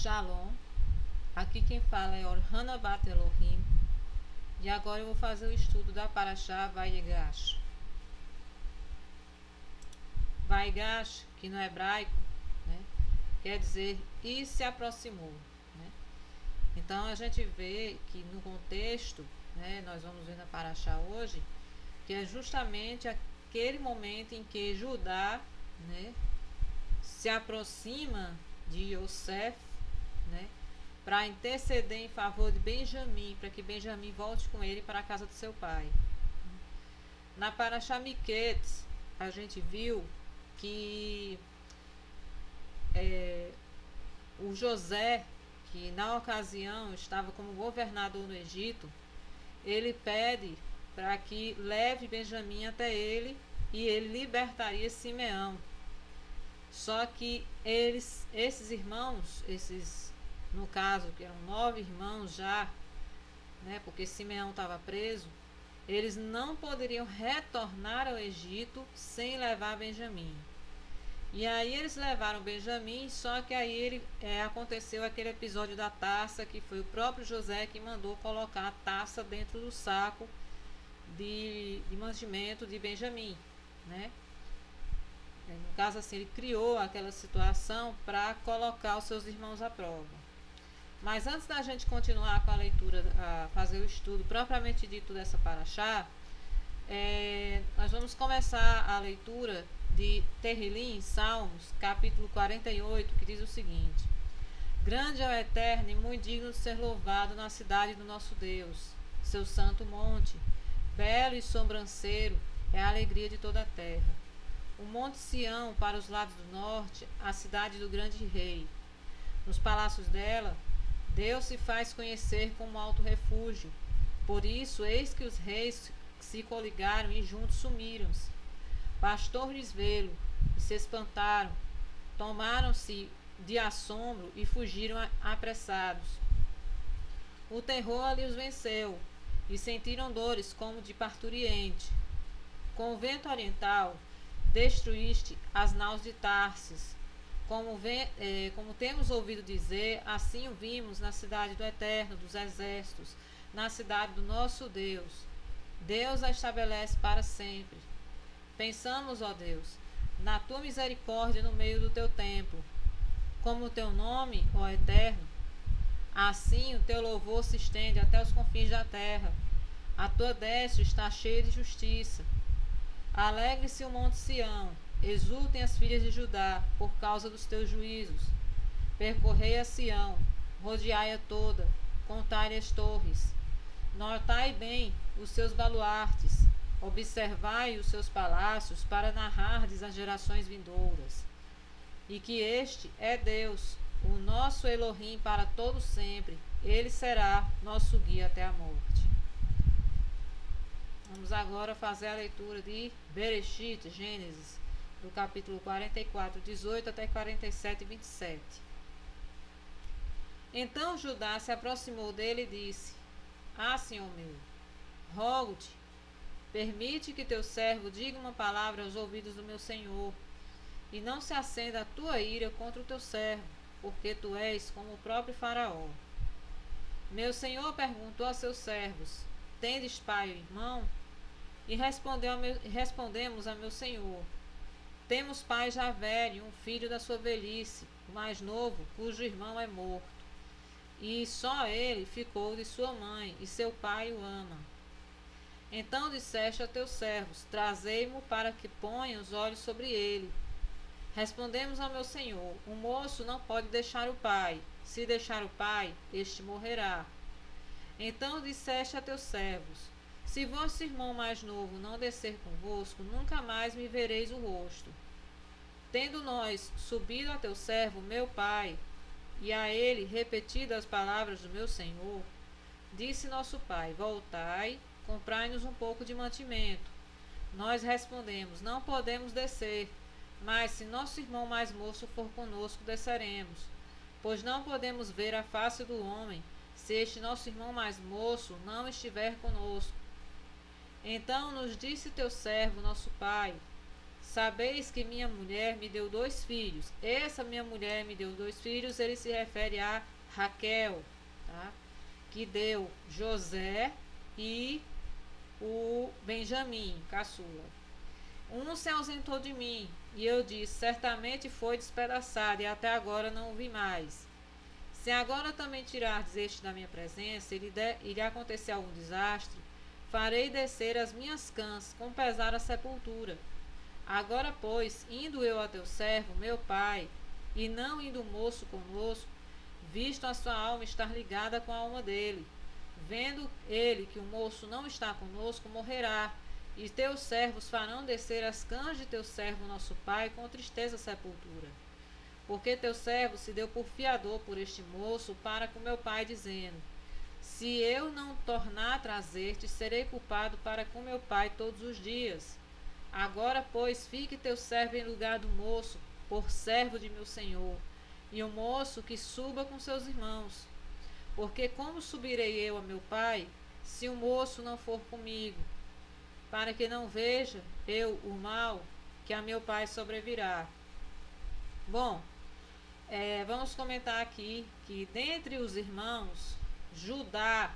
Shalom, aqui quem fala é Orhana Bat Elohim, e agora eu vou fazer o estudo da Parashá Vaigash. Vaigash, que no hebraico, né, quer dizer e se aproximou. Né? Então a gente vê que no contexto, né, nós vamos ver na Parashá hoje, que é justamente aquele momento em que Judá, né, se aproxima de Yosef, né, para interceder em favor de Benjamim, para que Benjamim volte com ele para a casa do seu pai. Na Parashá Miquetes, a gente viu que o José, que na ocasião estava como governador no Egito, ele pede para que leve Benjamim até ele e ele libertaria Simeão. Só que esses irmãos, no caso, que eram 9 irmãos já, né, porque Simeão estava preso, eles não poderiam retornar ao Egito sem levar Benjamim. E aí eles levaram Benjamim, só que aí aconteceu aquele episódio da taça, que foi o próprio José que mandou colocar a taça dentro do saco de mantimento de Benjamim, né? No caso, assim, ele criou aquela situação para colocar os seus irmãos à prova. Mas antes da gente continuar com a leitura, a fazer o estudo propriamente dito dessa Parashá, nós vamos começar a leitura de Terrilim, Salmos, capítulo 48, que diz o seguinte: Grande é o Eterno e muito digno de ser louvado na cidade do nosso Deus, seu santo monte, belo e sobranceiro é a alegria de toda a terra. O monte Sião, para os lados do norte, a cidade do grande rei. Nos palácios dela, Deus se faz conhecer como alto refúgio. Por isso, eis que os reis se coligaram e juntos sumiram-se. Bastou lhes vê-lo e se espantaram. Tomaram-se de assombro e fugiram apressados. O terror ali os venceu e sentiram dores como de parturiente. Com o vento oriental, destruíste as naus de Tarsis. Como temos ouvido dizer, assim o vimos na cidade do Eterno dos Exércitos, na cidade do nosso Deus. Deus a estabelece para sempre. Pensamos, ó Deus, na tua misericórdia no meio do teu templo. Como o teu nome, ó Eterno, assim o teu louvor se estende até os confins da terra. A tua destra está cheia de justiça. Alegre-se o monte Sião, exultem as filhas de Judá, por causa dos teus juízos. Percorrei a Sião, rodeai-a toda, contai-lhe as torres. Notai bem os seus baluartes, observai os seus palácios, para narrardes às gerações vindouras. E que este é Deus, o nosso Elohim para todo sempre, ele será nosso guia até a morte. Vamos agora fazer a leitura de Bereshit, Gênesis, do capítulo 44, 18 até 47, 27. Então Judá se aproximou dele e disse: Ah, Senhor meu, rogo-te, permite que teu servo diga uma palavra aos ouvidos do meu senhor, e não se acenda a tua ira contra o teu servo, porque tu és como o próprio Faraó. Meu senhor perguntou a seus servos: Tendes pai ou irmão? E respondemos a meu senhor: Temos pai já velho, um filho da sua velhice, o mais novo, cujo irmão é morto. E só ele ficou de sua mãe, e seu pai o ama. Então disseste a teus servos: Trazei-mo para que ponha os olhos sobre ele. Respondemos ao meu senhor: O moço não pode deixar o pai. Se deixar o pai, este morrerá. Então disseste a teus servos: Se vosso irmão mais novo não descer convosco, nunca mais me vereis o rosto. Tendo nós subido a teu servo, meu pai, e a ele repetido as palavras do meu senhor, disse nosso pai: Voltai, comprai-nos um pouco de mantimento. Nós respondemos: Não podemos descer, mas se nosso irmão mais moço for conosco, desceremos, pois não podemos ver a face do homem, se este nosso irmão mais moço não estiver conosco. Então nos disse teu servo, nosso pai: sabeis que minha mulher me deu 2 filhos. Essa minha mulher me deu 2 filhos, ele se refere a Raquel, tá? Que deu José e o Benjamim, caçula. Um se ausentou de mim, e eu disse, certamente foi despedaçado, e até agora não o vi mais. Se agora também tirardes este da minha presença, e lhe acontecer algum desastre, farei descer as minhas cãs, com pesar à sepultura. Agora, pois, indo eu a teu servo, meu pai, e não indo o moço conosco, visto a sua alma estar ligada com a alma dele, vendo ele que o moço não está conosco, morrerá, e teus servos farão descer as cãs de teu servo nosso pai com tristeza à sepultura. Porque teu servo se deu por fiador por este moço para com meu pai, dizendo, se eu não tornar a trazer-te, serei culpado para com meu pai todos os dias. Agora, pois, fique teu servo em lugar do moço, por servo de meu senhor, e o moço que suba com seus irmãos. Porque como subirei eu a meu pai, se o moço não for comigo, para que não veja eu o mal que a meu pai sobrevirá. Bom, vamos comentar aqui que dentre os irmãos, Judá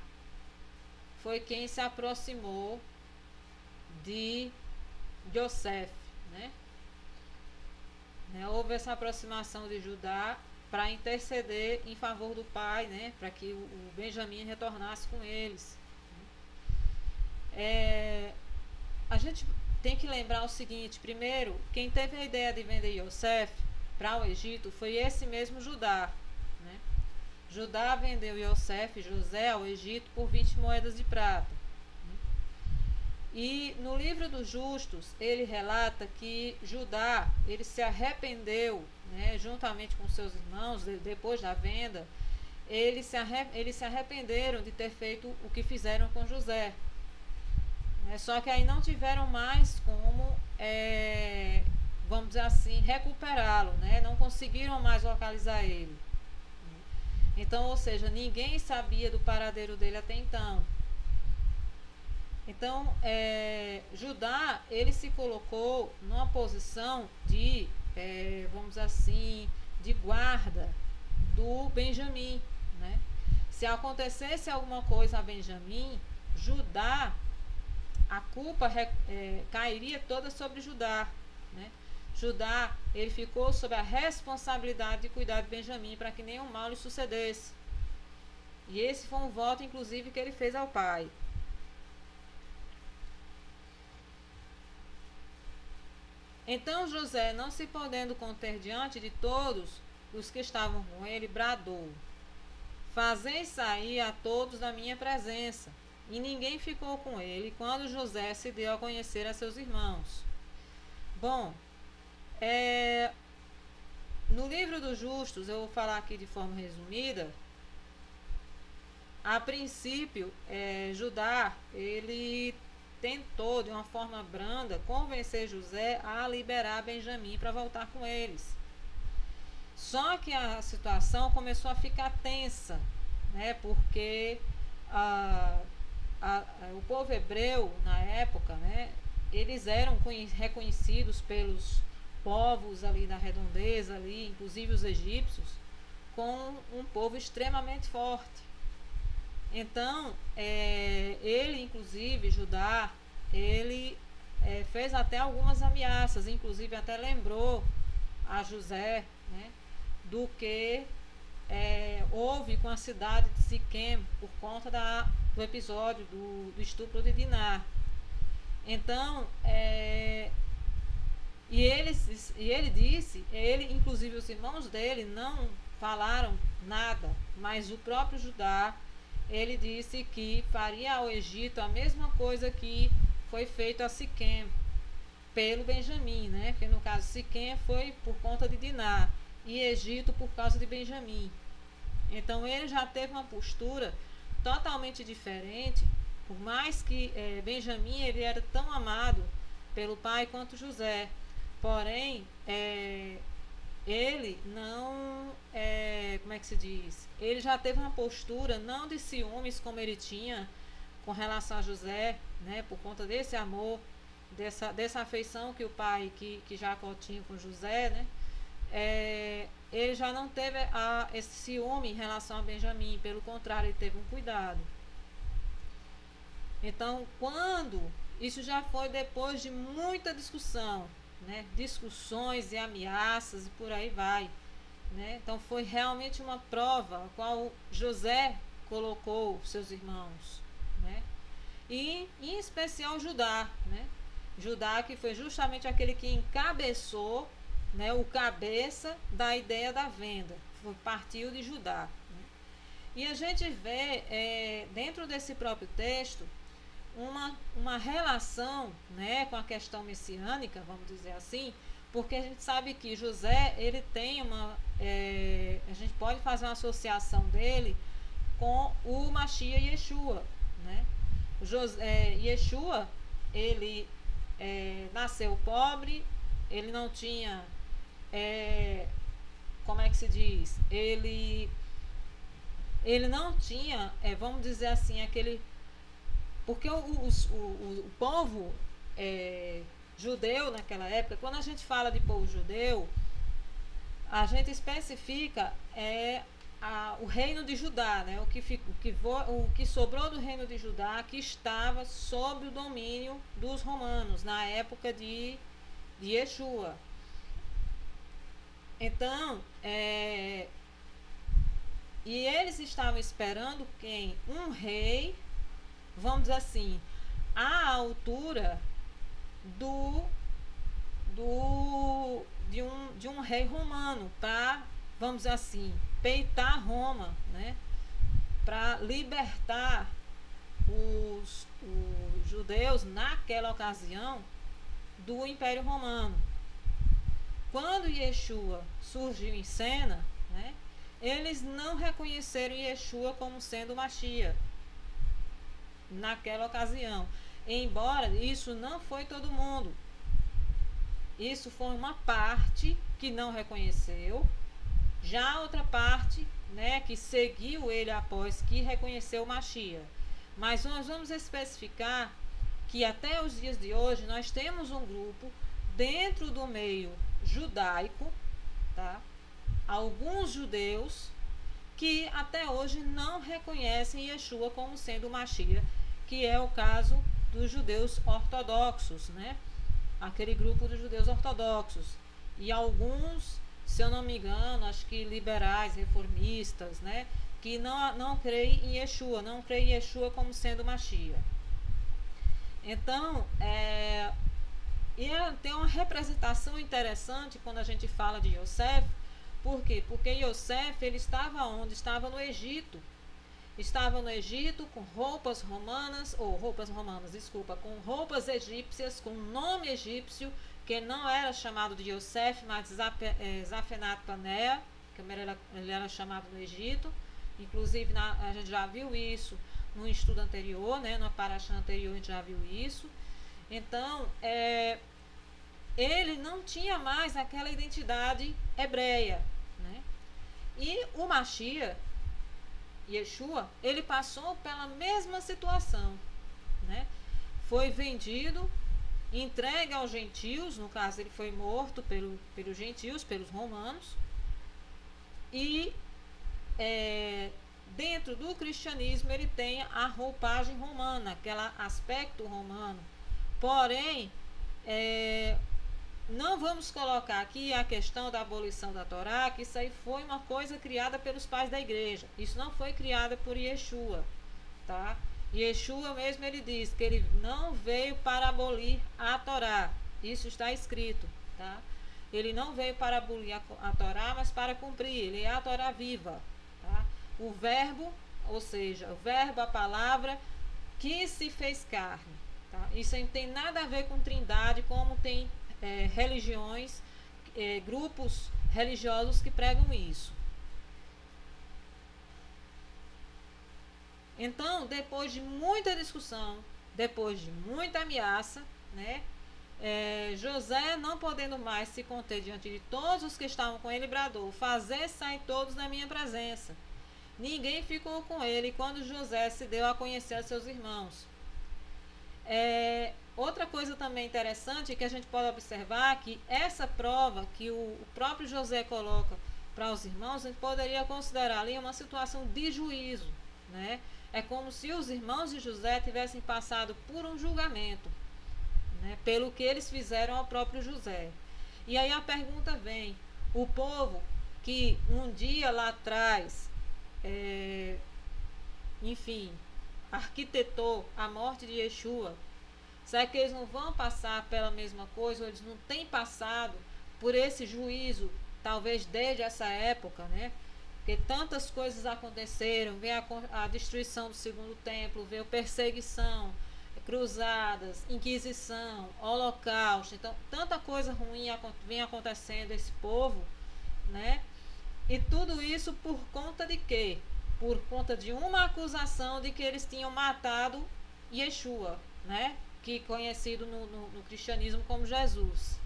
foi quem se aproximou de José, né? Houve essa aproximação de Judá para interceder em favor do pai, né? Para que o Benjamim retornasse com eles. A gente tem que lembrar o seguinte: primeiro, quem teve a ideia de vender José para o Egito foi esse mesmo Judá, né? Judá vendeu José ao Egito por 20 moedas de prata. E no livro dos Justos, ele relata que Judá, ele se arrependeu, né, juntamente com seus irmãos, depois da venda, eles se arrependeram de ter feito o que fizeram com José. Só que aí não tiveram mais como, vamos dizer assim, recuperá-lo, né? Não conseguiram mais localizar ele. Então, ou seja, ninguém sabia do paradeiro dele até então. Então, Judá, ele se colocou numa posição de, vamos dizer assim, de guarda do Benjamim, né? Se acontecesse alguma coisa a Benjamim, Judá, a culpa cairia toda sobre Judá, né? Judá, ele ficou sob a responsabilidade de cuidar de Benjamim para que nenhum mal lhe sucedesse. E esse foi um voto, inclusive, que ele fez ao pai. Então José, não se podendo conter diante de todos os que estavam com ele, bradou: fazei sair a todos da minha presença. E ninguém ficou com ele quando José se deu a conhecer a seus irmãos. Bom, no livro dos Justos, eu vou falar aqui de forma resumida. A princípio, Judá, ele tentou de uma forma branda convencer José a liberar Benjamim para voltar com eles. Só que a situação começou a ficar tensa, né? Porque o povo hebreu na época, né? Eles eram reconhecidos pelos povos ali da redondeza, ali, inclusive os egípcios, como um povo extremamente forte. Então, ele, inclusive, Judá, ele fez até algumas ameaças, inclusive até lembrou a José, né, do que houve com a cidade de Siquém por conta do episódio do estupro de Diná. Então, ele disse, inclusive os irmãos dele não falaram nada, mas o próprio Judá, ele disse que faria ao Egito a mesma coisa que foi feito a Siquém pelo Benjamim, né? Porque no caso Siquém foi por conta de Diná e Egito por causa de Benjamim. Então ele já teve uma postura totalmente diferente, por mais que Benjamim ele era tão amado pelo pai quanto José. Porém, ele não, como é que se diz? Ele já teve uma postura não de ciúmes como ele tinha com relação a José, né? Por conta desse amor, dessa afeição que o pai, que Jacó tinha com José, né? Ele já não teve esse ciúme em relação a Benjamim, pelo contrário, ele teve um cuidado. Então, isso já foi depois de muita discussão, né? Discussões e ameaças e por aí vai, né? Então foi realmente uma prova a qual José colocou seus irmãos, né? E em especial Judá, né? Judá, que foi justamente aquele que encabeçou, né, o cabeça da ideia da venda, partiu de Judá, né? E a gente vê dentro desse próprio texto uma relação, né, com a questão messiânica, vamos dizer assim, porque a gente sabe que José, ele tem a gente pode fazer uma associação dele com o Mashiach Yeshua, né? Yeshua, ele nasceu pobre, ele não tinha, como é que se diz? Ele não tinha, vamos dizer assim, aquele. Porque o povo judeu naquela época, quando a gente fala de povo judeu, a gente especifica o reino de Judá, né? O que sobrou do reino de Judá, que estava sob o domínio dos romanos na época de Yeshua. Então, e eles estavam esperando quem? Um rei, vamos dizer assim, à altura de um rei romano, para, vamos dizer assim, peitar Roma, né? Para libertar os judeus naquela ocasião do Império Romano. Quando Yeshua surgiu em cena, né, eles não reconheceram Yeshua como sendo Mashiach naquela ocasião. Embora isso não foi todo mundo. Isso foi uma parte que não reconheceu. Já a outra parte, né, que seguiu ele após que reconheceu o Mashiach. Mas nós vamos especificar que até os dias de hoje nós temos um grupo dentro do meio judaico, tá? Alguns judeus que até hoje não reconhecem Yeshua como sendo o Mashiach, que é o caso dos judeus ortodoxos, né? Aquele grupo dos judeus ortodoxos. E alguns, se eu não me engano, acho que liberais, reformistas, né? Que não creem em Yeshua, não creem em Yeshua como sendo Mashiach. Então, tem uma representação interessante quando a gente fala de Yosef. Por quê? Porque Yosef, ele estava onde? Estava no Egito. Estava no Egito com roupas romanas, com roupas egípcias, com nome egípcio, que não era chamado de Yosef, mas Zafenat Paneah, que ele era chamado no Egito. Inclusive, a gente já viu isso no estudo anterior, né? No paraxá anterior a gente já viu isso. Então, ele não tinha mais aquela identidade hebreia, né? E o Mashiach, Yeshua, ele passou pela mesma situação, né? Foi vendido, entregue aos gentios, no caso ele foi morto pelos gentios, pelos romanos, e dentro do cristianismo ele tem a roupagem romana, aquele aspecto romano. Porém, não vamos colocar aqui a questão da abolição da Torá, que isso aí foi uma coisa criada pelos pais da igreja. Isso não foi criada por Yeshua, tá? Yeshua mesmo, ele diz que ele não veio para abolir a Torá. Isso está escrito, tá? Ele não veio para abolir a Torá, mas para cumprir. Ele é a Torá viva, tá? O verbo, ou seja, o verbo, a palavra que se fez carne, tá? Isso não tem nada a ver com trindade, como tem religiões, grupos religiosos que pregam isso. Então, depois de muita discussão, depois de muita ameaça, né, José, não podendo mais se conter diante de todos os que estavam com ele, bradou: fazer sair todos da minha presença. Ninguém ficou com ele quando José se deu a conhecer a seus irmãos. Outra coisa também interessante que a gente pode observar que essa prova que o próprio José coloca para os irmãos, a gente poderia considerar ali uma situação de juízo, né? É como se os irmãos de José tivessem passado por um julgamento, né, pelo que eles fizeram ao próprio José. E aí a pergunta vem: o povo que um dia lá atrás, enfim, arquitetou a morte de Yeshua, será que eles não vão passar pela mesma coisa, ou eles não têm passado por esse juízo, talvez desde essa época, né? Porque tantas coisas aconteceram, veio a destruição do segundo templo, veio perseguição, cruzadas, inquisição, holocausto. Então, tanta coisa ruim vem acontecendo esse povo, né? E tudo isso por conta de quê? Por conta de uma acusação de que eles tinham matado Yeshua, né? Que conhecido no cristianismo como Jesus.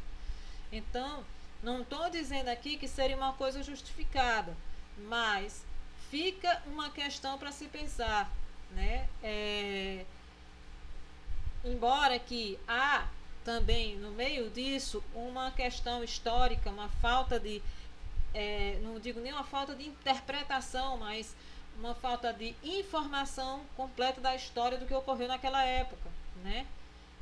Então, não estou dizendo aqui que seria uma coisa justificada, mas fica uma questão para se pensar, né? Embora que há também no meio disso uma questão histórica, uma falta de, não digo nem uma falta de interpretação, mas uma falta de informação completa da história do que ocorreu naquela época, né?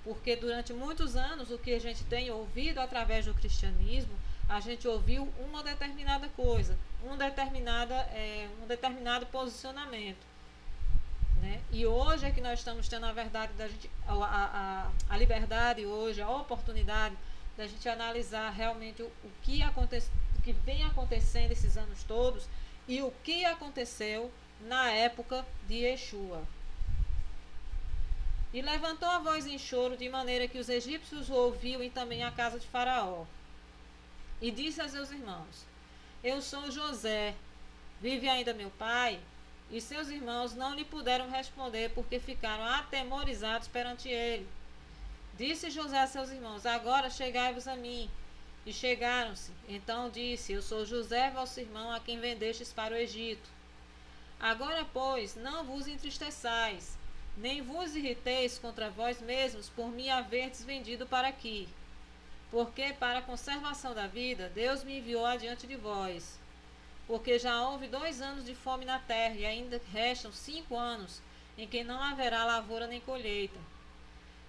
Porque durante muitos anos o que a gente tem ouvido através do cristianismo, a gente ouviu uma determinada coisa, um determinado posicionamento, né? E hoje é que nós estamos tendo a verdade da gente, a liberdade hoje, a oportunidade da gente analisar realmente o que acontece, o que vem acontecendo esses anos todos e o que aconteceu na época de Yeshua. E levantou a voz em choro, de maneira que os egípcios o ouviam, e também a casa de Faraó. E disse a seus irmãos: Eu sou José, vive ainda meu pai? E seus irmãos não lhe puderam responder, porque ficaram atemorizados perante ele. Disse José a seus irmãos: Agora chegai-vos a mim. E chegaram-se. Então disse: Eu sou José, vosso irmão, a quem vendestes para o Egito. Agora, pois, não vos entristeçais, nem vos irriteis contra vós mesmos por me haverdes vendido para aqui. Porque para a conservação da vida, Deus me enviou adiante de vós. Porque já houve 2 anos de fome na terra, e ainda restam 5 anos, em que não haverá lavoura nem colheita.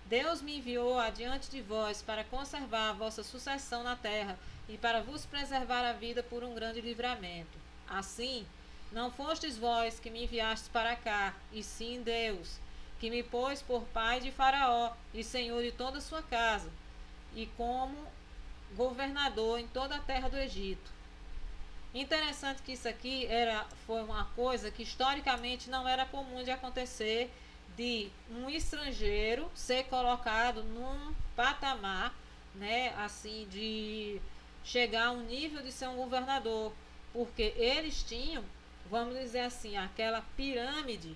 Deus me enviou adiante de vós para conservar a vossa sucessão na terra, e para vos preservar a vida por um grande livramento. Assim, não fostes vós que me enviastes para cá, e sim Deus, que me pôs por pai de Faraó, e senhor de toda a sua casa, e como governador em toda a terra do Egito. Interessante que isso aqui foi uma coisa que historicamente não era comum de acontecer, de um estrangeiro ser colocado num patamar, né, assim, de chegar a um nível de ser um governador, porque eles tinham, vamos dizer assim, aquela pirâmide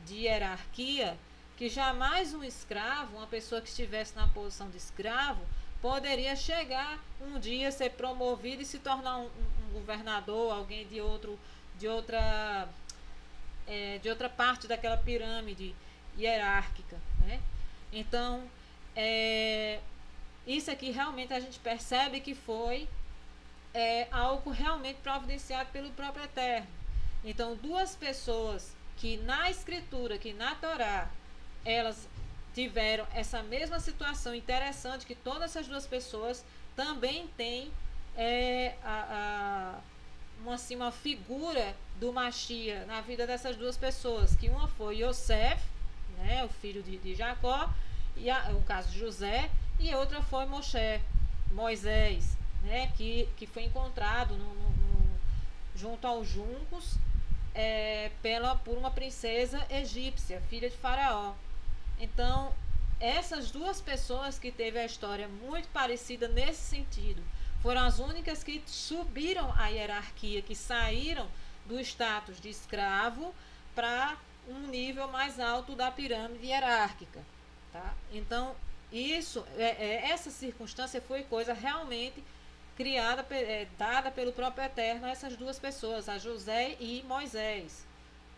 de hierarquia que jamais um escravo, uma pessoa que estivesse na posição de escravo, poderia chegar um dia, ser promovido e se tornar um governador, alguém de outra parte daquela pirâmide hierárquica, né? Então, isso aqui realmente a gente percebe que foi algo realmente providenciado pelo próprio Eterno. Então, 2 pessoas que na Escritura, que na Torá, elas tiveram essa mesma situação interessante, que todas essas 2 pessoas também têm uma figura do Machia na vida dessas 2 pessoas, que uma foi Yosef, né, o filho de Jacó, e o caso de José, e outra foi Moisés, né, que foi encontrado junto aos juncos por uma princesa egípcia, filha de Faraó. Então, essas 2 pessoas que teve a história muito parecida nesse sentido, foram as únicas que subiram a hierarquia, que saíram do status de escravo para um nível mais alto da pirâmide hierárquica, tá? Então, essa circunstância foi coisa realmente criada, dada pelo próprio Eterno a essas 2 pessoas, a José e Moisés,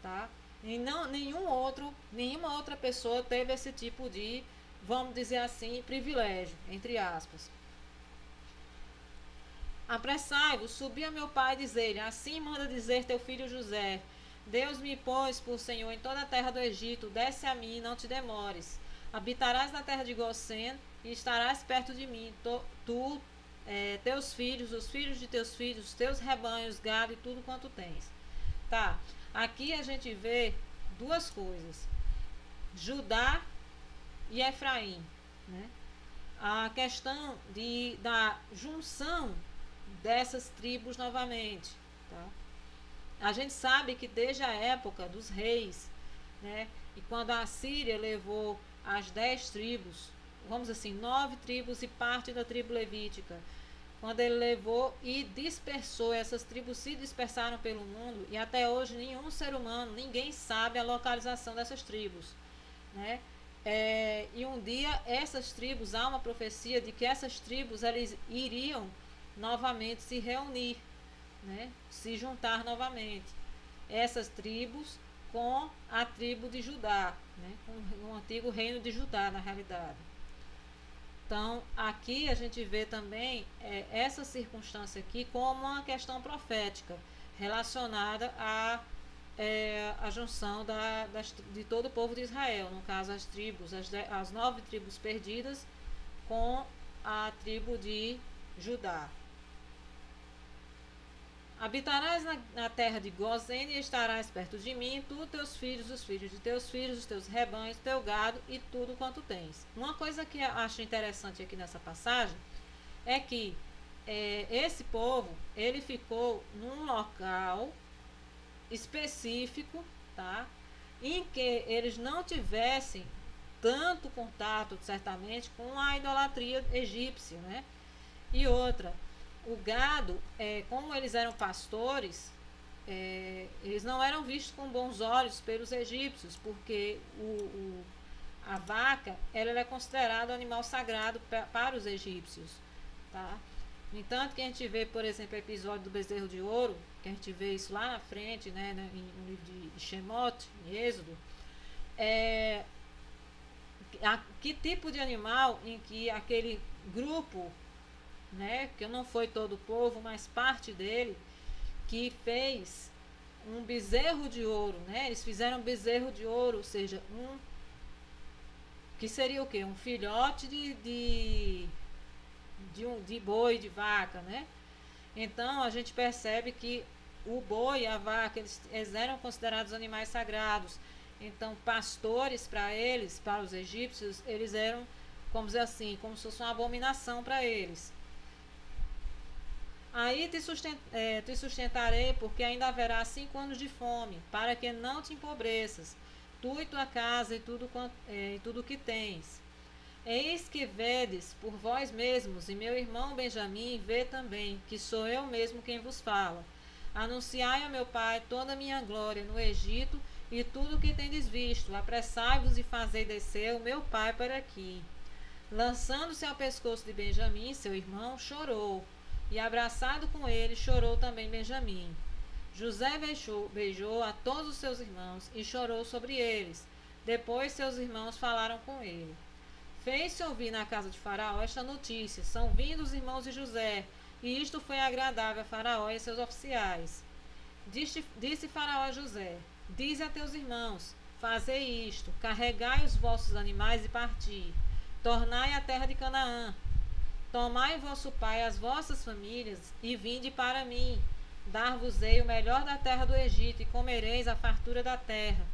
tá? E nenhuma outra pessoa teve esse tipo de vamos dizer assim, privilégio, entre aspas. Apressai-vos, subi a meu pai e dizer-lhe, assim manda dizer teu filho José, Deus me pôs por Senhor em toda a terra do Egito, desce a mim, não te demores. Habitarás na terra de Gosen e estarás perto de mim, teus filhos, os filhos de teus filhos, os teus rebanhos, gado e tudo quanto tens. Tá, aqui a gente vê duas coisas, Judá e Efraim, né? A questão da junção dessas tribos novamente, tá? A gente sabe que desde a época dos reis, né, e quando a Síria levou as 10 tribos, vamos assim, 9 tribos e parte da tribo levítica, quando ele levou e dispersou, essas tribos se dispersaram pelo mundo e até hoje nenhum ser humano, ninguém sabe a localização dessas tribos, né? E um dia essas tribos, há uma profecia de que essas tribos eles iriam novamente se reunir, né? Se juntar novamente, essas tribos com a tribo de Judá, né? Com o antigo reino de Judá na realidade. Então aqui a gente vê também essa circunstância aqui como uma questão profética relacionada a junção de todo o povo de Israel, no caso as tribos, as 9 tribos perdidas com a tribo de Judá. Habitarás na terra de Gozen e estarás perto de mim, tu, teus filhos, os filhos de teus filhos, os teus rebanhos, teu gado e tudo quanto tens. Uma coisa que eu acho interessante aqui nessa passagem é que esse povo, ele ficou num local específico, tá? Em que eles não tivessem tanto contato, certamente, com a idolatria egípcia, né? E outra, o gado, como eles eram pastores, eles não eram vistos com bons olhos pelos egípcios, porque a vaca ela é considerada um animal sagrado para os egípcios, tá? No entanto, que a gente vê, por exemplo, o episódio do bezerro de ouro, que a gente vê isso lá na frente, né, no livro de Shemot, em Êxodo, que tipo de animal em que aquele grupo, né, que não foi todo o povo, mas parte dele, que fez um bezerro de ouro, né? Eles fizeram um bezerro de ouro, ou seja, que seria o quê? Um filhote de boi, de vaca, né? Então a gente percebe que o boi e a vaca eles eram considerados animais sagrados. Então pastores para eles, para os egípcios, eles eram, como dizer assim, como se fosse uma abominação para eles. Aí te sustentarei, porque ainda haverá 5 anos de fome, para que não te empobreças, tu e tua casa e tudo que tens. Eis que vedes por vós mesmos, e meu irmão Benjamim vê também, que sou eu mesmo quem vos fala. Anunciai a meu pai toda a minha glória no Egito, e tudo o que tendes visto. Apressai-vos e fazei descer o meu pai para aqui. Lançando-se ao pescoço de Benjamim, seu irmão, chorou. E abraçado com ele, chorou também Benjamim. José beijou a todos os seus irmãos e chorou sobre eles. Depois seus irmãos falaram com ele. Fez-se ouvir na casa de Faraó esta notícia: são vindos os irmãos de José, e isto foi agradável a Faraó e a seus oficiais. Disse Faraó a José: dize a teus irmãos: fazei isto, carregai os vossos animais e parti. Tornai a terra de Canaã. Tomai vosso pai as vossas famílias e vinde para mim. Dar-vos-ei o melhor da terra do Egito e comereis a fartura da terra.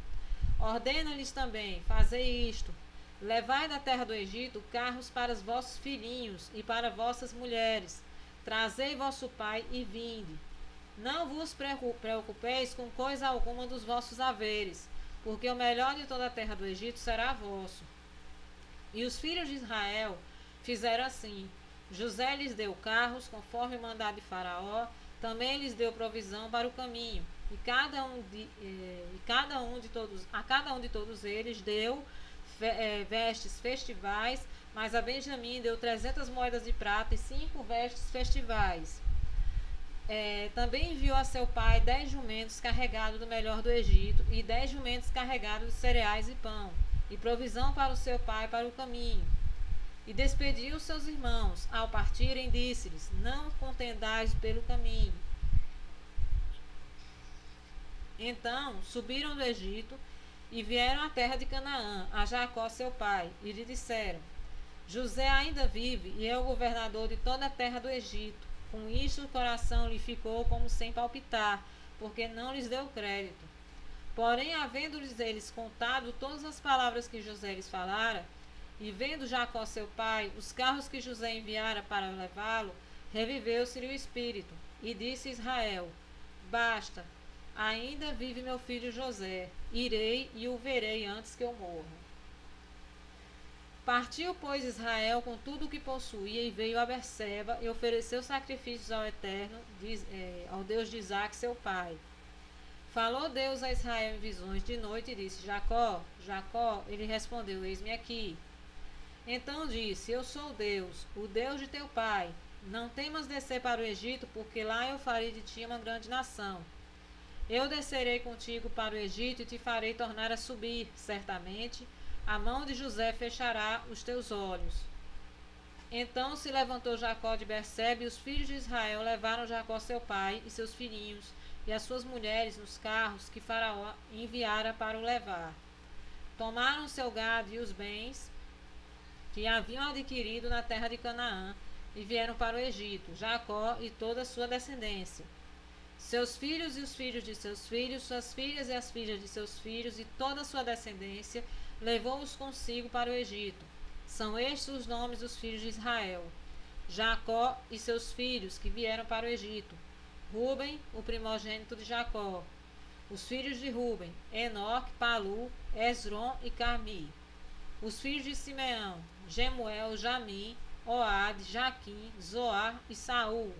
Ordena-lhes também: fazei isto. Levai da terra do Egito carros para os vossos filhinhos e para vossas mulheres. Trazei vosso pai e vinde. Não vos preocupeis com coisa alguma dos vossos haveres, porque o melhor de toda a terra do Egito será vosso. E os filhos de Israel fizeram assim. José lhes deu carros, conforme o mandado de Faraó, também lhes deu provisão para o caminho, e a cada um de todos eles deu vestes festivais, mas a Benjamim deu 300 moedas de prata e 5 vestes festivais. Também enviou a seu pai 10 jumentos carregados do melhor do Egito e 10 jumentos carregados de cereais e pão. e provisão para o seu pai para o caminho. E despediu seus irmãos. Ao partirem, disse-lhes: Não contendais pelo caminho. Então subiram do Egito e vieram à terra de Canaã, a Jacó seu pai, e lhe disseram: José ainda vive e é o governador de toda a terra do Egito. Com isto o coração lhe ficou como sem palpitar, porque não lhes deu crédito. Porém, havendo-lhes eles contado todas as palavras que José lhes falara, e vendo Jacó seu pai os carros que José enviara para levá-lo, reviveu-se-lhe o espírito, e disse Israel: Basta, ainda vive meu filho José, irei e o verei antes que eu morra. Partiu, pois, Israel com tudo o que possuía e veio a Berseba e ofereceu sacrifícios ao Eterno, ao Deus de Isaque seu pai. Falou Deus a Israel em visões de noite e disse: Jacó, Jacó. Ele respondeu: Eis-me aqui. Então disse: Eu sou Deus, o Deus de teu pai. Não temas descer para o Egito, porque lá eu farei de ti uma grande nação. Eu descerei contigo para o Egito e te farei tornar a subir. Certamente, a mão de José fechará os teus olhos. Então se levantou Jacó de Berseba, e os filhos de Israel levaram Jacó seu pai e seus filhinhos e as suas mulheres nos carros que Faraó enviara para o levar. Tomaram seu gado e os bens que haviam adquirido na terra de Canaã e vieram para o Egito, Jacó e toda a sua descendência. Seus filhos e os filhos de seus filhos, suas filhas e as filhas de seus filhos e toda a sua descendência, levou-os consigo para o Egito. São estes os nomes dos filhos de Israel: Jacó e seus filhos que vieram para o Egito. Ruben, o primogênito de Jacó. Os filhos de Ruben: Enoque, Palu, Esrom e Carmi. Os filhos de Simeão: Gemuel, Jamim, Oade, Jaquim, Zoar e Saul,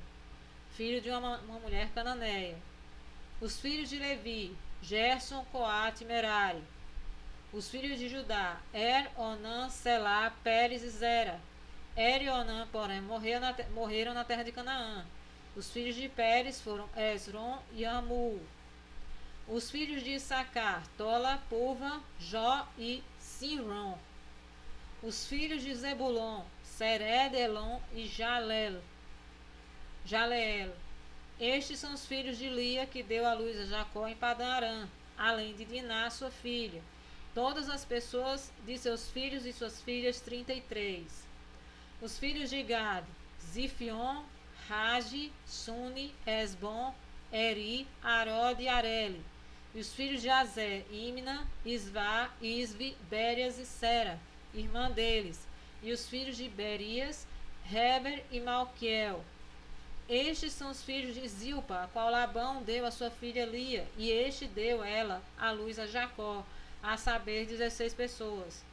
filho de uma mulher cananeia. Os filhos de Levi: Gerson, Coate e Merari. Os filhos de Judá: Onã, Selá, Pérez e Zera. E Onã, porém, morreram na terra de Canaã. Os filhos de Pérez foram Esrom e Amul. Os filhos de Issacar: Tola, Purva, Jó e Sinron. Os filhos de Zebulon: Sered, Elon e Jaleel. Estes são os filhos de Lia, que deu à luz a Jacó em Padã Arã, além de Diná, sua filha. Todas as pessoas de seus filhos e suas filhas, 33. Os filhos de Gad: Zifion, Ragi, Suni, Esbom, Eri, Arod e Areli. E os filhos de Azé: Imna, Isvá, Isvi, Bérias e Sera, irmã deles. E os filhos de Berias: Heber e Malquiel. Estes são os filhos de Zilpa, a qual Labão deu a sua filha Lia, e este deu ela à luz a Jacó, a saber, 16 pessoas.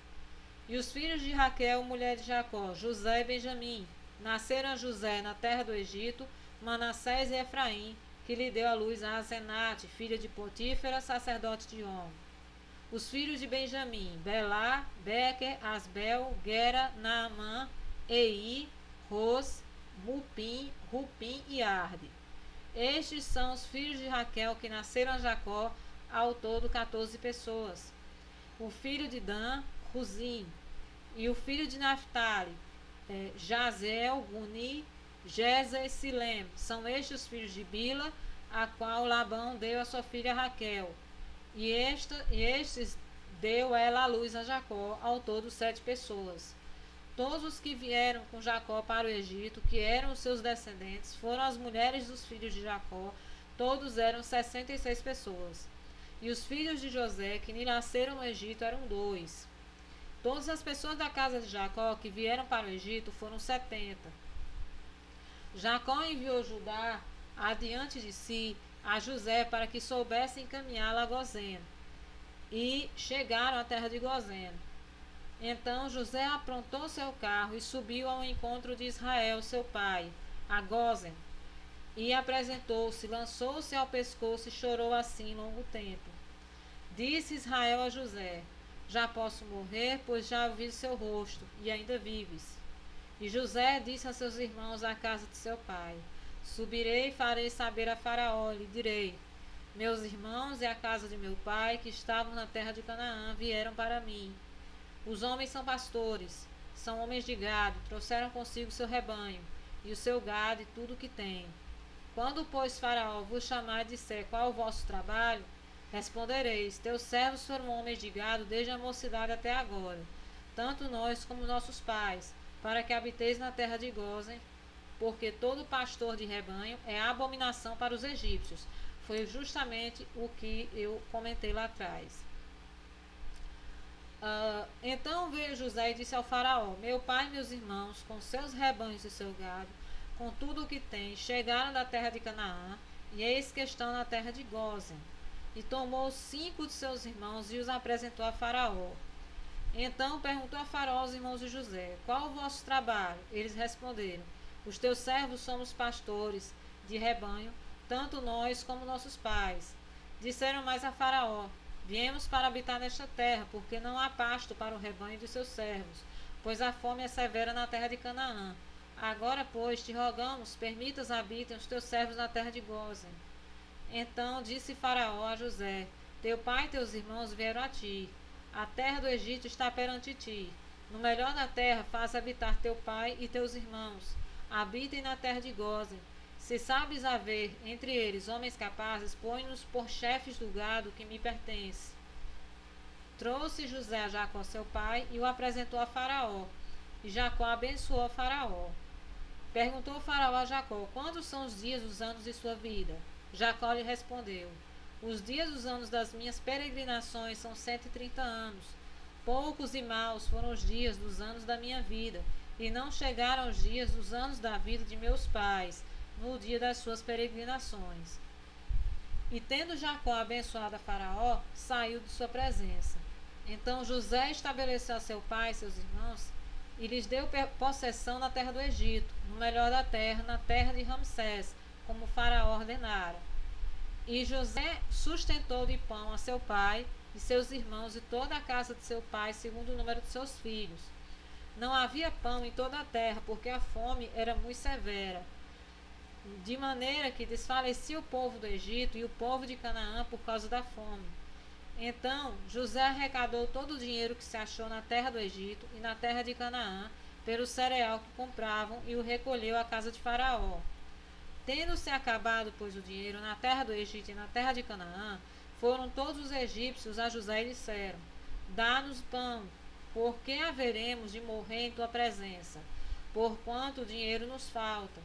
E os filhos de Raquel, mulher de Jacó: José e Benjamim. Nasceram a José na terra do Egito Manassés e Efraim, que lhe deu à luz a Asenate, filha de Potífera, sacerdote de On. Os filhos de Benjamim: Belá, Bequer, Asbel, Gera, Naamã, Ei, Ros, Mupim, Rupim e Arde. Estes são os filhos de Raquel que nasceram a Jacó, ao todo 14 pessoas. O filho de Dan: Ruzim. E o filho de Naphtali: Jazel, Guni, Jeza e Silem. São estes os filhos de Bila, a qual Labão deu a sua filha Raquel. E estes deu ela à luz a Jacó, ao todo 7 pessoas. Todos os que vieram com Jacó para o Egito, que eram os seus descendentes, foram as mulheres dos filhos de Jacó, todos eram 66 pessoas. E os filhos de José, que lhe nasceram no Egito, eram 2. Todas as pessoas da casa de Jacó que vieram para o Egito foram 70. Jacó enviou Judá adiante de si a José para que soubesse encaminhá-lo a Gozém. E chegaram à terra de Gozém. Então José aprontou seu carro e subiu ao encontro de Israel, seu pai, a Gozém. E apresentou-se, lançou-se ao pescoço e chorou assim longo tempo. Disse Israel a José: Já posso morrer, pois já vi seu rosto, e ainda vives. E José disse a seus irmãos à casa de seu pai: Subirei e farei saber a Faraó, lhe direi: Meus irmãos e a casa de meu pai, que estavam na terra de Canaã, vieram para mim. Os homens são pastores, são homens de gado, trouxeram consigo seu rebanho, e o seu gado e tudo o que tem. Quando, pois, Faraó vos chamar e disser qual o vosso trabalho, respondereis: teus servos foram homens de gado desde a mocidade até agora, tanto nós como nossos pais, para que habiteis na terra de Gósen, porque todo pastor de rebanho é abominação para os egípcios. Foi justamente o que eu comentei lá atrás. Então veio José e disse ao Faraó: meu pai e meus irmãos, com seus rebanhos e seu gado, com tudo o que tem, chegaram da terra de Canaã, e eis que estão na terra de Gósen. E tomou 5 de seus irmãos e os apresentou a Faraó. Então perguntou a Faraó aos irmãos de José: qual o vosso trabalho? Eles responderam: os teus servos somos pastores de rebanho, tanto nós como nossos pais. Disseram mais a Faraó: viemos para habitar nesta terra, porque não há pasto para o rebanho de seus servos, pois a fome é severa na terra de Canaã. Agora, pois, te rogamos, permitas habitem os teus servos na terra de Gósen. Então disse Faraó a José: teu pai e teus irmãos vieram a ti. A terra do Egito está perante ti. No melhor da terra faz habitar teu pai e teus irmãos. Habitem na terra de Gósen. Se sabes haver entre eles homens capazes, põe-nos por chefes do gado que me pertence. Trouxe José a Jacó seu pai e o apresentou a Faraó. E Jacó abençoou a Faraó. Perguntou Faraó a Jacó: quantos são os dias dos anos de sua vida? Jacó lhe respondeu: os dias dos anos das minhas peregrinações são 130 anos. Poucos e maus foram os dias dos anos da minha vida, e não chegaram os dias dos anos da vida de meus pais, no dia das suas peregrinações. E tendo Jacó abençoado a Faraó, saiu de sua presença. Então José estabeleceu a seu pai e seus irmãos, e lhes deu possessão na terra do Egito, no melhor da terra, na terra de Ramsés, como Faraó ordenara. E José sustentou de pão a seu pai e seus irmãos e toda a casa de seu pai, segundo o número de seus filhos. Não havia pão em toda a terra, porque a fome era muito severa, de maneira que desfalecia o povo do Egito e o povo de Canaã por causa da fome. Então José arrecadou todo o dinheiro que se achou na terra do Egito e na terra de Canaã, pelo cereal que compravam, e o recolheu à casa de Faraó. Tendo-se acabado, pois, o dinheiro na terra do Egito e na terra de Canaã, foram todos os egípcios a José e disseram: dá-nos pão, porque haveremos de morrer em tua presença, porquanto o dinheiro nos falta.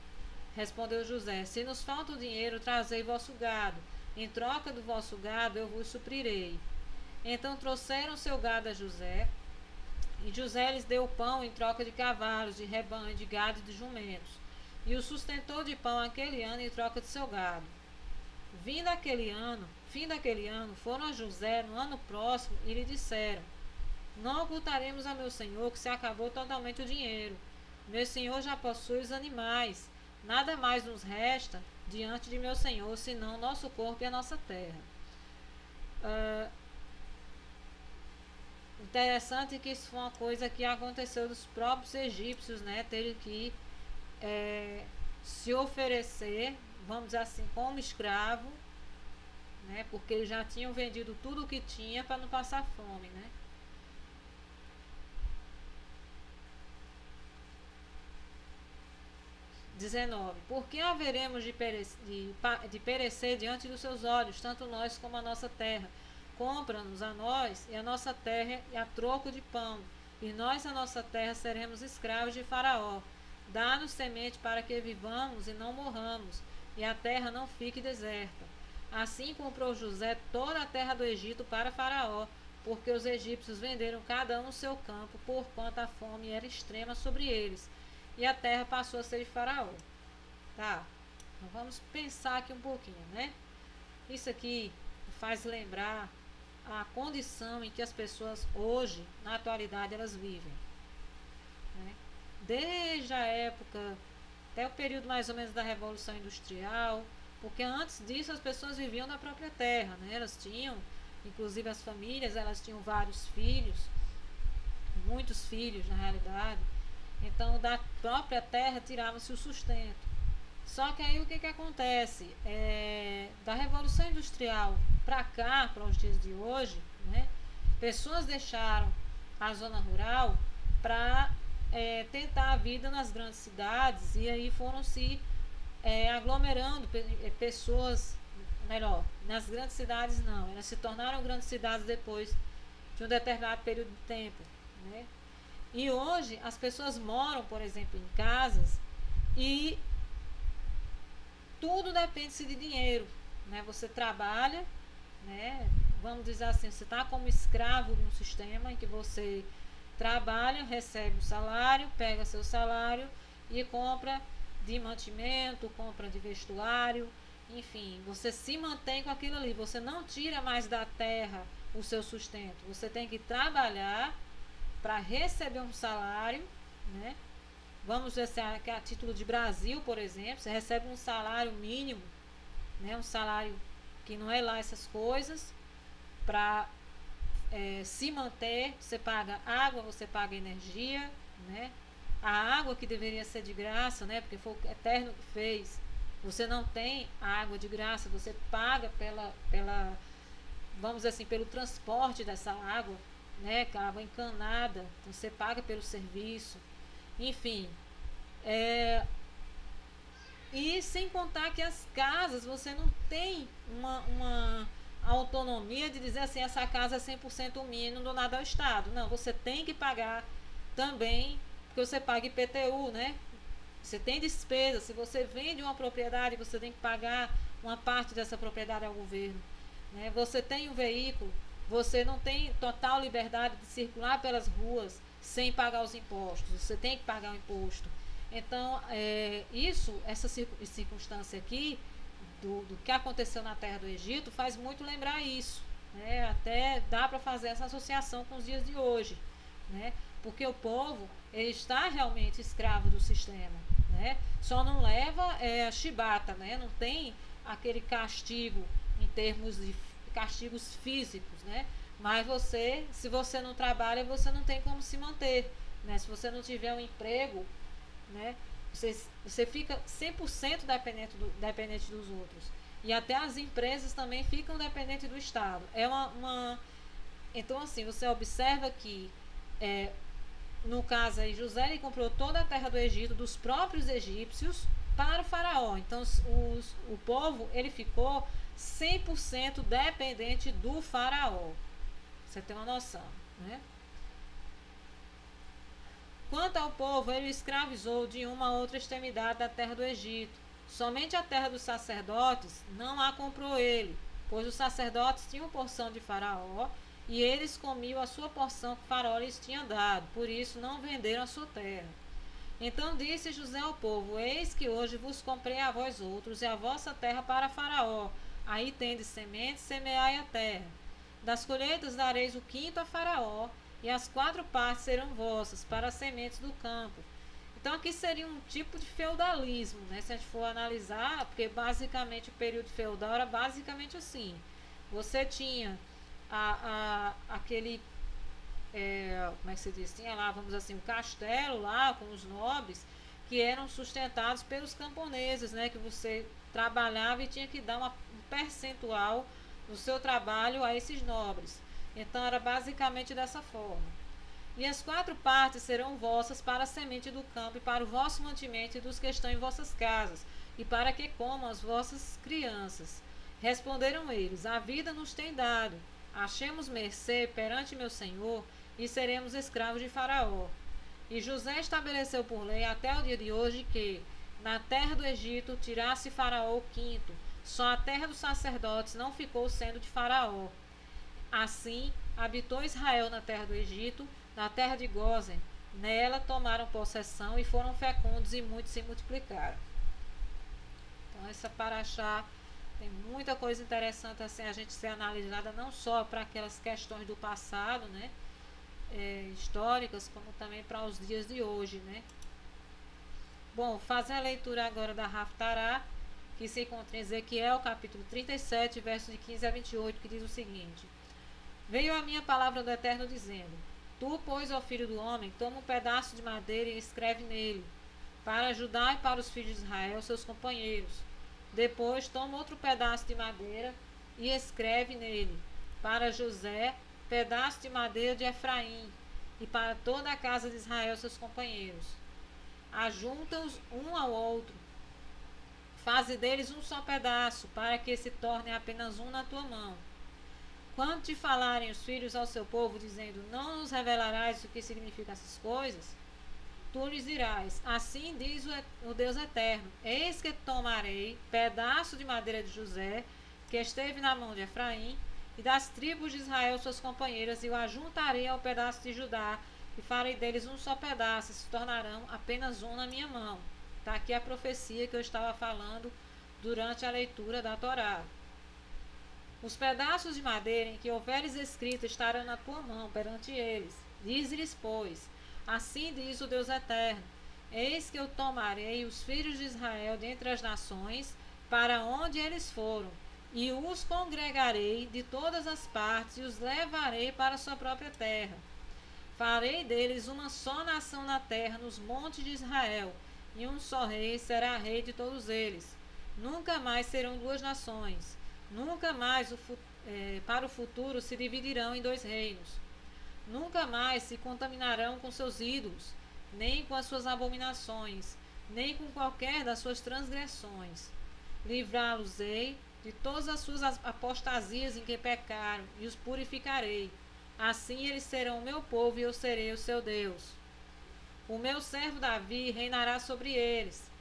Respondeu José: se nos falta o dinheiro, trazei vosso gado. Em troca do vosso gado eu vos suprirei. Então trouxeram seu gado a José, e José lhes deu pão em troca de cavalos, de rebanho, de gado e de jumentos, e o sustentou de pão aquele ano em troca de seu gado. Fim daquele ano, foram a José no ano próximo e lhe disseram: não ocultaremos a meu senhor que se acabou totalmente o dinheiro. Meu senhor já possui os animais. Nada mais nos resta diante de meu senhor, senão nosso corpo e a nossa terra. Interessante que isso foi uma coisa que aconteceu dos próprios egípcios, né? Terem que se oferecer, vamos dizer assim, como escravo, né? Porque eles já tinham vendido tudo o que tinha para não passar fome, né? Por que haveremos de perecer diante dos seus olhos, tanto nós como a nossa terra? Compra-nos a nós e a nossa terra a troco de pão, e nós a nossa terra seremos escravos de Faraó. Dá-nos semente para que vivamos e não morramos, e a terra não fique deserta. Assim comprou José toda a terra do Egito para Faraó, porque os egípcios venderam cada um o seu campo, porquanto a fome era extrema sobre eles, e a terra passou a ser de Faraó. Tá, então vamos pensar aqui um pouquinho, né? Isso aqui faz lembrar a condição em que as pessoas hoje, na atualidade, elas vivem, né? Desde a época, até o período mais ou menos da Revolução Industrial, porque antes disso as pessoas viviam na própria terra, né? Elas tinham, inclusive as famílias, elas tinham vários filhos, muitos filhos na realidade. Então da própria terra tirava-se o sustento. Só que aí o que acontece? Da Revolução Industrial para cá, para os dias de hoje, né? Pessoas deixaram a zona rural para tentar a vida nas grandes cidades, e aí foram se aglomerando pessoas, melhor, nas grandes cidades não, elas se tornaram grandes cidades depois de um determinado período de tempo, né? E hoje as pessoas moram, por exemplo, em casas e tudo depende de dinheiro, né? Você trabalha, né? Vamos dizer assim, você está como escravo de um sistema em que você trabalha, recebe o salário, pega seu salário e compra de mantimento, compra de vestuário, enfim, você se mantém com aquilo ali, você não tira mais da terra o seu sustento, você tem que trabalhar para receber um salário, né? Vamos dizer assim, a título de Brasil, por exemplo, você recebe um salário mínimo, né? Um salário que não é lá essas coisas, para se manter, você paga água, você paga energia, né? A água que deveria ser de graça, né? Porque foi o Eterno que fez. Você não tem água de graça, você paga vamos dizer assim, pelo transporte dessa água, né? Água encanada, então você paga pelo serviço, enfim. E sem contar que as casas, você não tem uma autonomia de dizer assim, essa casa é 100% minha, não dou nada ao Estado. Não, você tem que pagar também, porque você paga IPTU, né? Você tem despesa, se você vende uma propriedade, você tem que pagar uma parte dessa propriedade ao governo, né? Você tem um veículo, você não tem total liberdade de circular pelas ruas sem pagar os impostos, você tem que pagar o imposto. Então, essa circunstância aqui, do que aconteceu na terra do Egito, faz muito lembrar isso, né? Até dá para fazer essa associação com os dias de hoje, né? Porque o povo, ele está realmente escravo do sistema, né? Só não leva a chibata, né? Não tem aquele castigo em termos de castigos físicos, né? Mas se você não trabalha, você não tem como se manter, né? Se você não tiver um emprego, né? Você fica 100% dependente dos outros. E até as empresas também ficam dependentes do Estado. Então, assim, você observa que, no caso aí, José ele comprou toda a terra do Egito, dos próprios egípcios, para o faraó. Então, o povo ele ficou 100% dependente do faraó. Você tem uma noção, né? Quanto ao povo, ele o escravizou de uma a outra extremidade da terra do Egito. Somente a terra dos sacerdotes não a comprou ele, pois os sacerdotes tinham porção de Faraó e eles comiam a sua porção que Faraó lhes tinha dado, por isso não venderam a sua terra. Então disse José ao povo: Eis que hoje vos comprei a vós outros e a vossa terra para Faraó. Aí tendes semente, semeai a terra. Das colheitas dareis o quinto a Faraó, e as 4 partes serão vossas para as sementes do campo. Então aqui seria um tipo de feudalismo, né? Se a gente for analisar, porque basicamente o período feudal era basicamente assim. Você tinha aquele, como é que se diz? Tinha lá, vamos dizer assim, um castelo lá com os nobres que eram sustentados pelos camponeses, né? Que você trabalhava e tinha que dar um percentual do seu trabalho a esses nobres. Então era basicamente dessa forma. E as 4 partes serão vossas para a semente do campo e para o vosso mantimento e dos que estão em vossas casas, e para que comam as vossas crianças. Responderam eles: A vida nos tem dado. Achemos mercê perante meu senhor e seremos escravos de Faraó. E José estabeleceu por lei até o dia de hoje que, na terra do Egito, tirasse Faraó o quinto. Só a terra dos sacerdotes não ficou sendo de Faraó. Assim, habitou Israel na terra do Egito, na terra de Gósen. Nela tomaram possessão e foram fecundos e muitos se multiplicaram. Então, essa paraxá tem muita coisa interessante assim, a gente ser analisada, não só para aquelas questões do passado, né? Históricas, como também para os dias de hoje, né? Bom, fazer a leitura agora da Haftará, que se encontra em Ezequiel, capítulo 37, versos de 15 a 28, que diz o seguinte: Veio a minha palavra do Eterno dizendo: Tu, pois, ó filho do homem, toma um pedaço de madeira e escreve nele, para Judá e para os filhos de Israel, seus companheiros. Depois toma outro pedaço de madeira e escreve nele, para José, pedaço de madeira de Efraim, e para toda a casa de Israel, seus companheiros. Ajunta-os um ao outro, faze deles um só pedaço, para que se torne apenas um na tua mão. Quando te falarem os filhos ao seu povo, dizendo, não nos revelarás o que significam essas coisas, tu lhes dirás, assim diz o Deus eterno, eis que tomarei pedaço de madeira de José, que esteve na mão de Efraim, e das tribos de Israel suas companheiras, e o ajuntarei ao pedaço de Judá, e farei deles um só pedaço, e se tornarão apenas um na minha mão. Está aqui a profecia que eu estava falando durante a leitura da Torá. Os pedaços de madeira em que houveres escrito estarão na tua mão perante eles. Diz-lhes, pois, assim diz o Deus eterno, eis que eu tomarei os filhos de Israel dentre as nações, para onde eles foram, e os congregarei de todas as partes, e os levarei para a sua própria terra. Farei deles uma só nação na terra, nos montes de Israel, e um só rei será rei de todos eles. Nunca mais serão duas nações, nunca mais para o futuro se dividirão em dois reinos. Nunca mais se contaminarão com seus ídolos, nem com as suas abominações, nem com qualquer das suas transgressões. Livrá-los-ei de todas as suas apostasias em que pecaram, e os purificarei. Assim eles serão o meu povo, e eu serei o seu Deus. O meu servo Davi reinará sobre eles.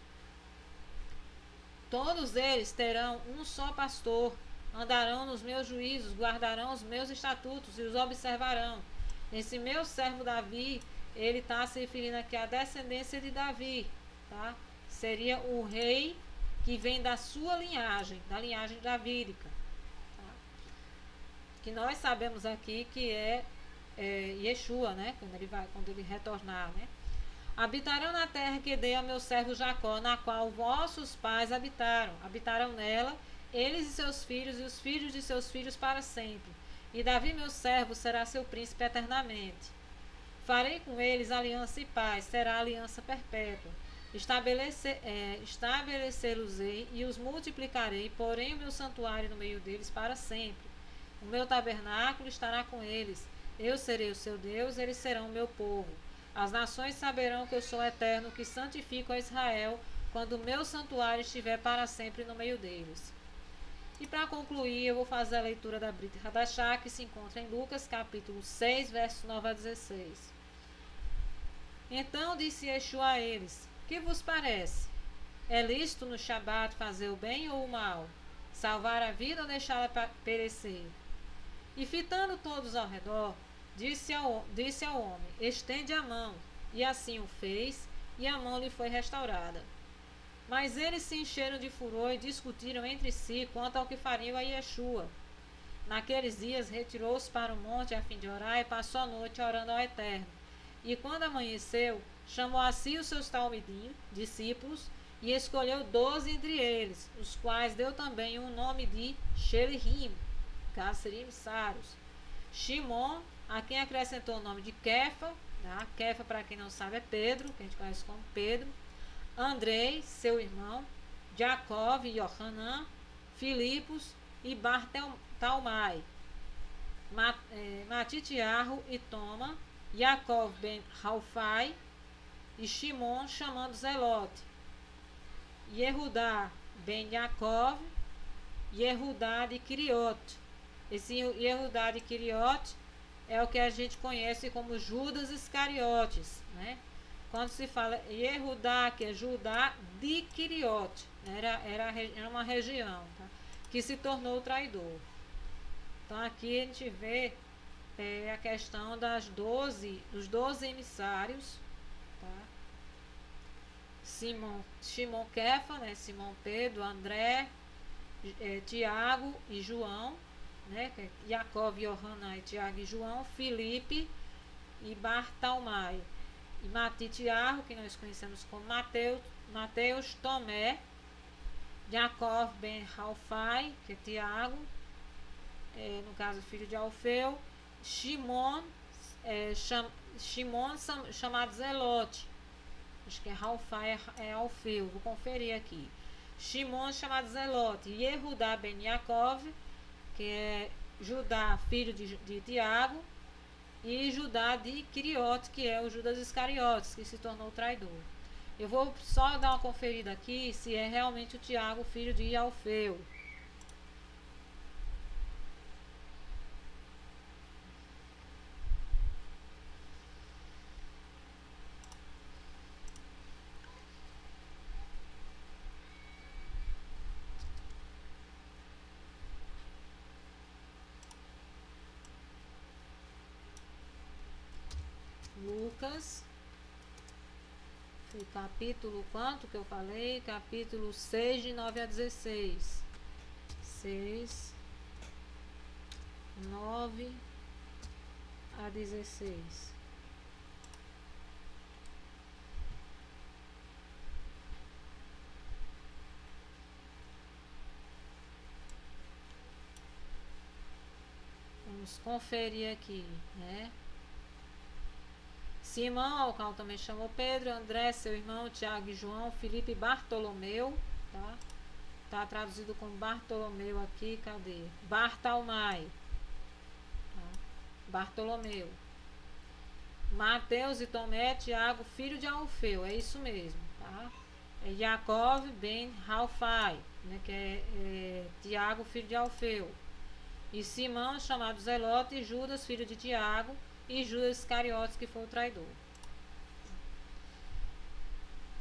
Todos eles terão um só pastor, andarão nos meus juízos, guardarão os meus estatutos e os observarão. Esse meu servo Davi, ele está se referindo aqui à descendência de Davi, tá? Seria o rei que vem da sua linhagem, da linhagem davídica, tá? Que nós sabemos aqui que é Yeshua, né? Quando ele retornar, né? Habitarão na terra que dei ao meu servo Jacó, na qual vossos pais habitaram. Habitarão nela, eles e seus filhos, e os filhos de seus filhos para sempre. E Davi, meu servo, será seu príncipe eternamente. Farei com eles aliança e paz, será aliança perpétua. Estabelecê-los-ei e os multiplicarei, porém o meu santuário no meio deles para sempre. O meu tabernáculo estará com eles. Eu serei o seu Deus, eles serão o meu povo. As nações saberão que eu sou eterno, que santifico a Israel, quando o meu santuário estiver para sempre no meio deles. E para concluir, eu vou fazer a leitura da Brit Hadashah, que se encontra em Lucas, capítulo 6, versos 9 a 16. Então disse Yeshua a eles, que vos parece? É lícito no Shabat fazer o bem ou o mal? Salvar a vida ou deixá-la perecer? E fitando todos ao redor, disse ao homem, estende a mão. E assim o fez, e a mão lhe foi restaurada. Mas eles se encheram de furor e discutiram entre si quanto ao que fariam a Yeshua. Naqueles dias retirou-se para o monte a fim de orar e passou a noite orando ao Eterno. E quando amanheceu, chamou a si os seus talmidim, discípulos, e escolheu 12 entre eles, os quais deu também o nome de Shelihim, caso seriam emissários. Shimon, a quem acrescentou o nome de Kefa, tá? Kefa, para quem não sabe, é Pedro, que a gente conhece como Pedro. Andrei, seu irmão, Jacó e Yohanan, Filipos e Bartalmai, Matitiarro e Toma, Yaakov ben Raufai e Shimon chamando Zelote, Yehudá ben Yaakov, Yehudá de Quiriote. Esse Yehudá de Quiriote é o que a gente conhece como Judas Iscariotes, né? Quando se fala Yehudá, que é Judá de Quiriote, era uma região, tá? Que se tornou traidor. Então aqui a gente vê a questão dos 12 emissários, tá? Simão Kefa, né? Simão Pedro, André, Tiago e João, né? Jacob, Yohanan, Tiago e João, Filipe e Bartalmai. E Matitiarro, que nós conhecemos como Mateus, Tomé, Jacob ben Raufai, que é Tiago, no caso filho de Alfeu, Shimon, chamado Zelote, acho que é Raufai, é Alfeu, vou conferir aqui. Shimon chamado Zelote, Yehudá ben Yaakov, que é Judá, filho de Tiago, e Judá de Quiriote, que é o Judas Iscariotes, que se tornou traidor. Eu vou só dar uma conferida aqui se é realmente o Tiago, filho de Alfeu. Lucas, foi capítulo quanto que eu falei? Capítulo 6, de 9 a 16. 6, 9 a 16. Vamos conferir aqui, né? Simão, ao qual também chamou Pedro, André, seu irmão, Tiago e João, Filipe e Bartolomeu, tá? Tá traduzido como Bartolomeu aqui, cadê? Bartalmai, tá? Bartolomeu. Mateus e Tomé, Tiago, filho de Alfeu, é isso mesmo, tá? É Jacob ben Ralfai, né, que é Tiago, filho de Alfeu. E Simão, chamado Zelote, e Judas, filho de Tiago, e Judas Iscariotes, que foi o traidor.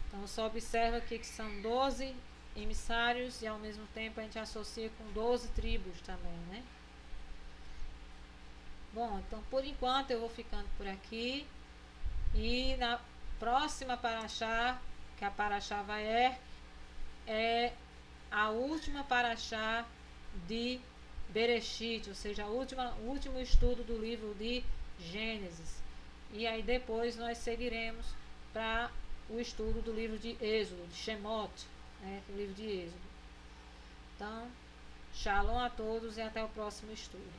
Então só observa aqui que são 12 emissários e ao mesmo tempo a gente associa com 12 tribos também, né? Bom, então por enquanto eu vou ficando por aqui e na próxima paraxá, que a paraxá Vaer, é a última paraxá de Bereshit, ou seja, o último estudo do livro de Gênesis. E aí depois nós seguiremos para o estudo do livro de Êxodo, de Shemot, né, o livro de Êxodo. Então, shalom a todos e até o próximo estudo.